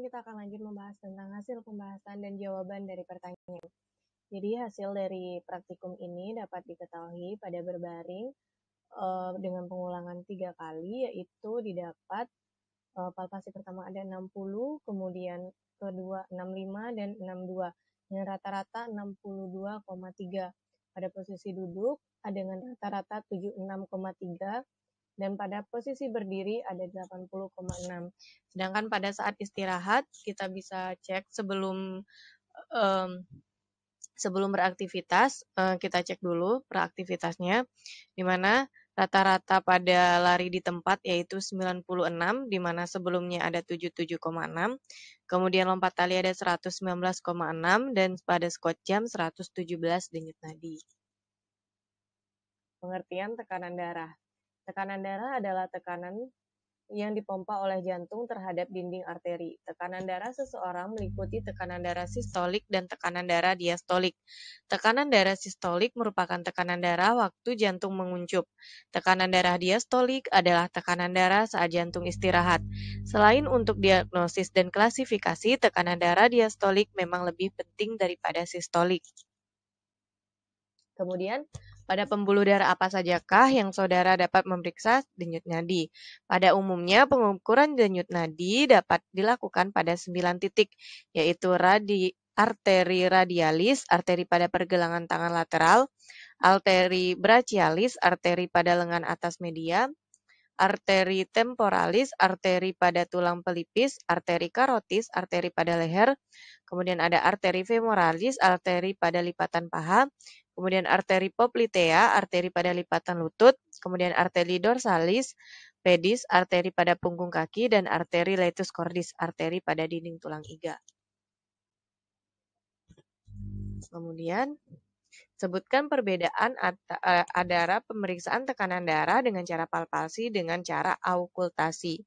kita akan lanjut membahas tentang hasil pembahasan dan jawaban dari pertanyaan. Jadi hasil dari praktikum ini dapat diketahui pada berbaring dengan pengulangan 3 kali, yaitu didapat palpasi pertama ada 60, kemudian kedua 65 dan 62. Dengan rata-rata 62,3. Pada posisi duduk ada dengan rata-rata 76,3. Dan pada posisi berdiri ada 80,6. Sedangkan pada saat istirahat kita bisa cek sebelum beraktivitas, kita cek dulu beraktivitasnya, di mana rata-rata pada lari di tempat yaitu 96, di mana sebelumnya ada 77,6, kemudian lompat tali ada 119,6, dan pada squat jam 117 denyut nadi. Pengertian tekanan darah. Tekanan darah adalah tekanan yang dipompa oleh jantung terhadap dinding arteri. Tekanan darah seseorang meliputi tekanan darah sistolik dan tekanan darah diastolik. Tekanan darah sistolik merupakan tekanan darah waktu jantung menguncup. Tekanan darah diastolik adalah tekanan darah saat jantung istirahat. Selain untuk diagnosis dan klasifikasi, tekanan darah diastolik memang lebih penting daripada sistolik. Kemudian, pada pembuluh darah apa sajakah yang saudara dapat memeriksa denyut nadi? Pada umumnya, pengukuran denyut nadi dapat dilakukan pada 9 titik, yaitu arteri radialis, arteri pada pergelangan tangan lateral, arteri brachialis, arteri pada lengan atas media, arteri temporalis, arteri pada tulang pelipis, arteri karotis, arteri pada leher, kemudian ada arteri femoralis, arteri pada lipatan paha, kemudian arteri poplitea, arteri pada lipatan lutut, kemudian arteri dorsalis, pedis, arteri pada punggung kaki, dan arteri latus cordis, arteri pada dinding tulang iga. Kemudian, sebutkan perbedaan antara pemeriksaan tekanan darah dengan cara palpasi dengan cara aukultasi.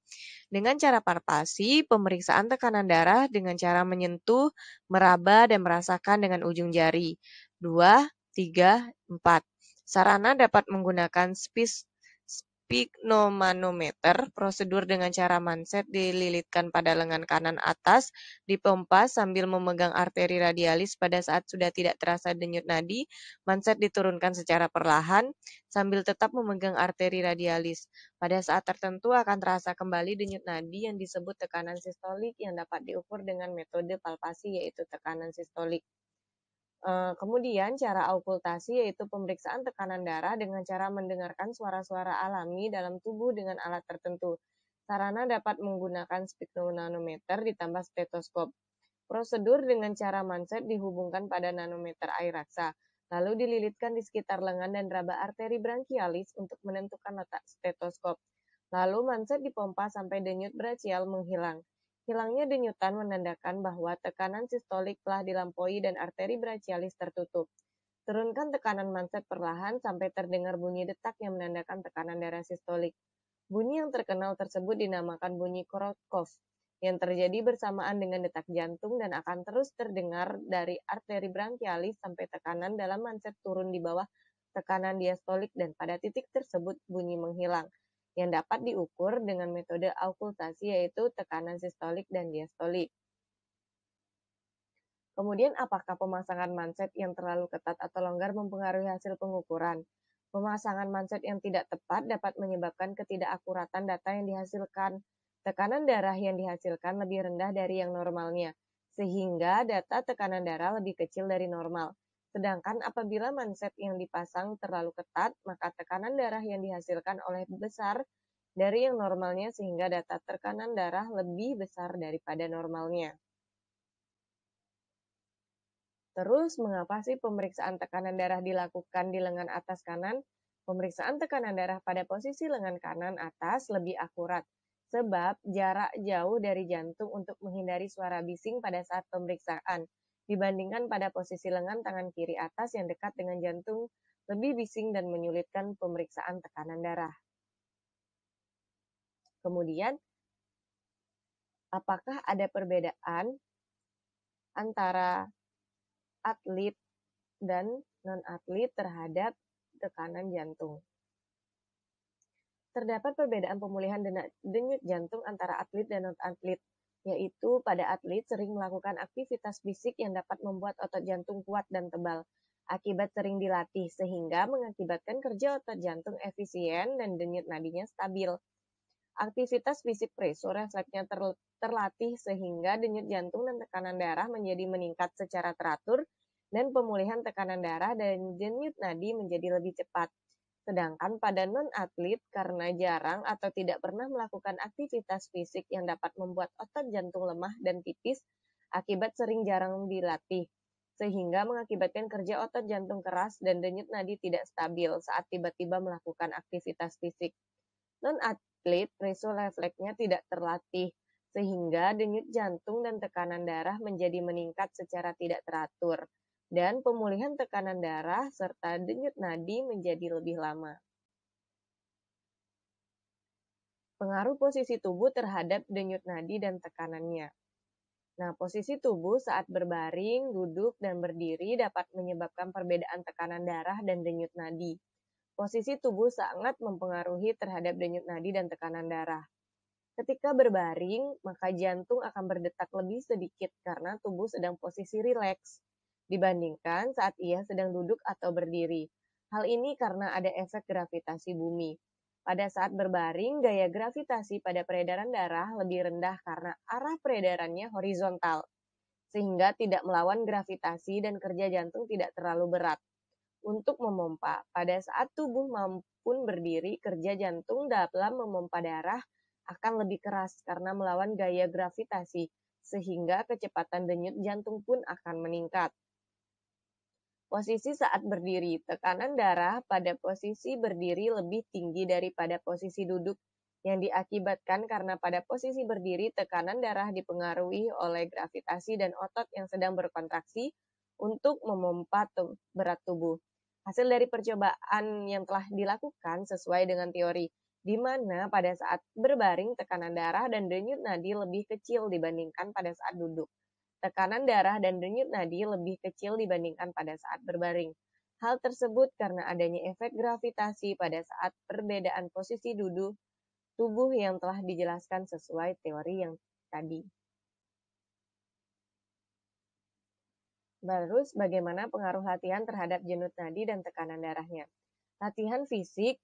Dengan cara palpasi, pemeriksaan tekanan darah dengan cara menyentuh, meraba, dan merasakan dengan ujung jari. 2, 3, 4. Sarana dapat menggunakan sphygmomanometer. Prosedur dengan cara manset dililitkan pada lengan kanan atas, dipompa sambil memegang arteri radialis pada saat sudah tidak terasa denyut nadi. Manset diturunkan secara perlahan sambil tetap memegang arteri radialis. Pada saat tertentu akan terasa kembali denyut nadi yang disebut tekanan sistolik yang dapat diukur dengan metode palpasi yaitu tekanan sistolik. Kemudian cara aukultasi yaitu pemeriksaan tekanan darah dengan cara mendengarkan suara-suara alami dalam tubuh dengan alat tertentu. Sarana dapat menggunakan sphygmomanometer ditambah stetoskop. Prosedur dengan cara manset dihubungkan pada nanometer air raksa, lalu dililitkan di sekitar lengan dan raba arteri branchialis untuk menentukan letak stetoskop. Lalu manset dipompa sampai denyut brachial menghilang. Hilangnya denyutan menandakan bahwa tekanan sistolik telah dilampaui dan arteri brachialis tertutup. Turunkan tekanan manset perlahan sampai terdengar bunyi detak yang menandakan tekanan darah sistolik. Bunyi yang terkenal tersebut dinamakan bunyi Korotkov, yang terjadi bersamaan dengan detak jantung dan akan terus terdengar dari arteri branchialis sampai tekanan dalam manset turun di bawah tekanan diastolik dan pada titik tersebut bunyi menghilang, yang dapat diukur dengan metode aukultasi yaitu tekanan sistolik dan diastolik. Kemudian apakah pemasangan manset yang terlalu ketat atau longgar mempengaruhi hasil pengukuran? Pemasangan manset yang tidak tepat dapat menyebabkan ketidakakuratan data yang dihasilkan. Tekanan darah yang dihasilkan lebih rendah dari yang normalnya, sehingga data tekanan darah lebih kecil dari normal. Sedangkan apabila manset yang dipasang terlalu ketat, maka tekanan darah yang dihasilkan oleh besar dari yang normalnya sehingga data tekanan darah lebih besar daripada normalnya. Terus, mengapa sih pemeriksaan tekanan darah dilakukan di lengan atas kanan? Pemeriksaan tekanan darah pada posisi lengan kanan atas lebih akurat, sebab jarak jauh dari jantung untuk menghindari suara bising pada saat pemeriksaan, dibandingkan pada posisi lengan tangan kiri atas yang dekat dengan jantung, lebih bising dan menyulitkan pemeriksaan tekanan darah. Kemudian, apakah ada perbedaan antara atlet dan non-atlet terhadap tekanan jantung? Terdapat perbedaan pemulihan denyut jantung antara atlet dan non-atlet. yaitu pada atlet sering melakukan aktivitas fisik yang dapat membuat otot jantung kuat dan tebal. Akibat sering dilatih, sehingga mengakibatkan kerja otot jantung efisien dan denyut nadinya stabil. Aktivitas fisik refleksnya terlatih sehingga denyut jantung dan tekanan darah menjadi meningkat secara teratur dan pemulihan tekanan darah dan denyut nadi menjadi lebih cepat. Sedangkan pada non-atlet, karena jarang atau tidak pernah melakukan aktivitas fisik yang dapat membuat otot jantung lemah dan tipis akibat sering jarang dilatih, sehingga mengakibatkan kerja otot jantung keras dan denyut nadi tidak stabil saat tiba-tiba melakukan aktivitas fisik. Non-atlet, refleksnya tidak terlatih, sehingga denyut jantung dan tekanan darah menjadi meningkat secara tidak teratur dan pemulihan tekanan darah serta denyut nadi menjadi lebih lama. Pengaruh posisi tubuh terhadap denyut nadi dan tekanannya. Nah, posisi tubuh saat berbaring, duduk, dan berdiri dapat menyebabkan perbedaan tekanan darah dan denyut nadi. Posisi tubuh sangat mempengaruhi terhadap denyut nadi dan tekanan darah. Ketika berbaring, maka jantung akan berdetak lebih sedikit karena tubuh sedang posisi rileks dibandingkan saat ia sedang duduk atau berdiri. Hal ini karena ada efek gravitasi bumi. Pada saat berbaring, gaya gravitasi pada peredaran darah lebih rendah karena arah peredarannya horizontal, sehingga tidak melawan gravitasi dan kerja jantung tidak terlalu berat. Untuk memompa, pada saat tubuh mampu berdiri, kerja jantung dalam memompa darah akan lebih keras karena melawan gaya gravitasi, sehingga kecepatan denyut jantung pun akan meningkat. Posisi saat berdiri, tekanan darah pada posisi berdiri lebih tinggi daripada posisi duduk yang diakibatkan karena pada posisi berdiri tekanan darah dipengaruhi oleh gravitasi dan otot yang sedang berkontraksi untuk memompa berat tubuh. Hasil dari percobaan yang telah dilakukan sesuai dengan teori, di mana pada saat berbaring tekanan darah dan denyut nadi lebih kecil dibandingkan pada saat duduk. Tekanan darah dan denyut nadi lebih kecil dibandingkan pada saat berbaring. Hal tersebut karena adanya efek gravitasi pada saat perbedaan posisi duduk tubuh yang telah dijelaskan sesuai teori yang tadi. Terus, bagaimana pengaruh latihan terhadap denyut nadi dan tekanan darahnya? Latihan fisik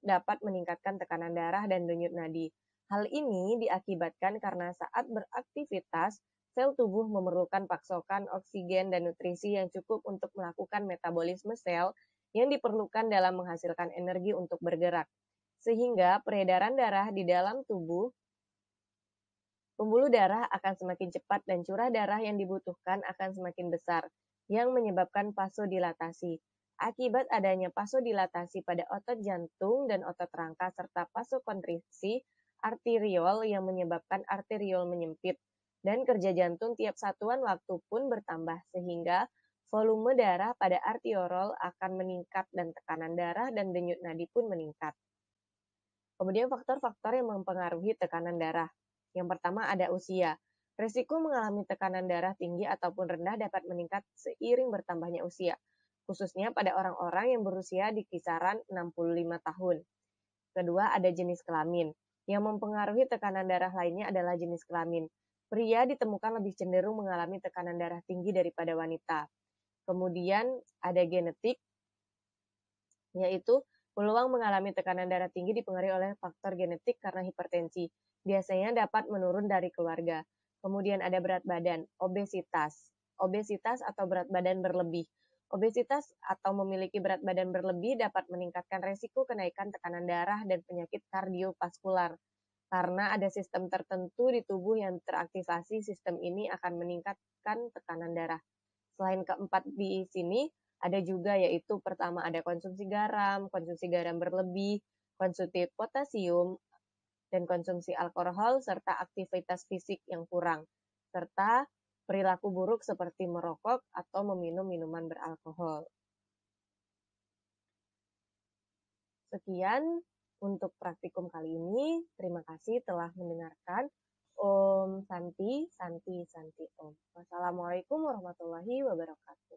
dapat meningkatkan tekanan darah dan denyut nadi. Hal ini diakibatkan karena saat beraktivitas, sel tubuh memerlukan pasokan oksigen dan nutrisi yang cukup untuk melakukan metabolisme sel yang diperlukan dalam menghasilkan energi untuk bergerak. Sehingga peredaran darah di dalam tubuh, pembuluh darah akan semakin cepat dan curah darah yang dibutuhkan akan semakin besar, yang menyebabkan vasodilatasi. Akibat adanya vasodilatasi pada otot jantung dan otot rangka serta vasokonstriksi arteriol yang menyebabkan arteriol menyempit, dan kerja jantung tiap satuan waktu pun bertambah sehingga volume darah pada arteriol akan meningkat dan tekanan darah dan denyut nadi pun meningkat. Kemudian faktor-faktor yang mempengaruhi tekanan darah. Yang pertama ada usia. Risiko mengalami tekanan darah tinggi ataupun rendah dapat meningkat seiring bertambahnya usia, khususnya pada orang-orang yang berusia di kisaran 65 tahun. Kedua ada jenis kelamin. Yang mempengaruhi tekanan darah lainnya adalah jenis kelamin. Pria ditemukan lebih cenderung mengalami tekanan darah tinggi daripada wanita. Kemudian ada genetik, yaitu peluang mengalami tekanan darah tinggi dipengaruhi oleh faktor genetik karena hipertensi. Biasanya dapat menurun dari keluarga. Kemudian ada berat badan, obesitas. Obesitas atau berat badan berlebih. Obesitas atau memiliki berat badan berlebih dapat meningkatkan resiko kenaikan tekanan darah dan penyakit kardiovaskular. Karena ada sistem tertentu di tubuh yang teraktivasi, sistem ini akan meningkatkan tekanan darah. Selain keempat di sini, ada juga yaitu pertama ada konsumsi garam berlebih, konsumsi potasium, dan konsumsi alkohol, serta aktivitas fisik yang kurang, serta perilaku buruk seperti merokok atau meminum minuman beralkohol. Sekian untuk praktikum kali ini. Terima kasih telah mendengarkan. Om Santi, Santi, Santi Om. Wassalamualaikum warahmatullahi wabarakatuh.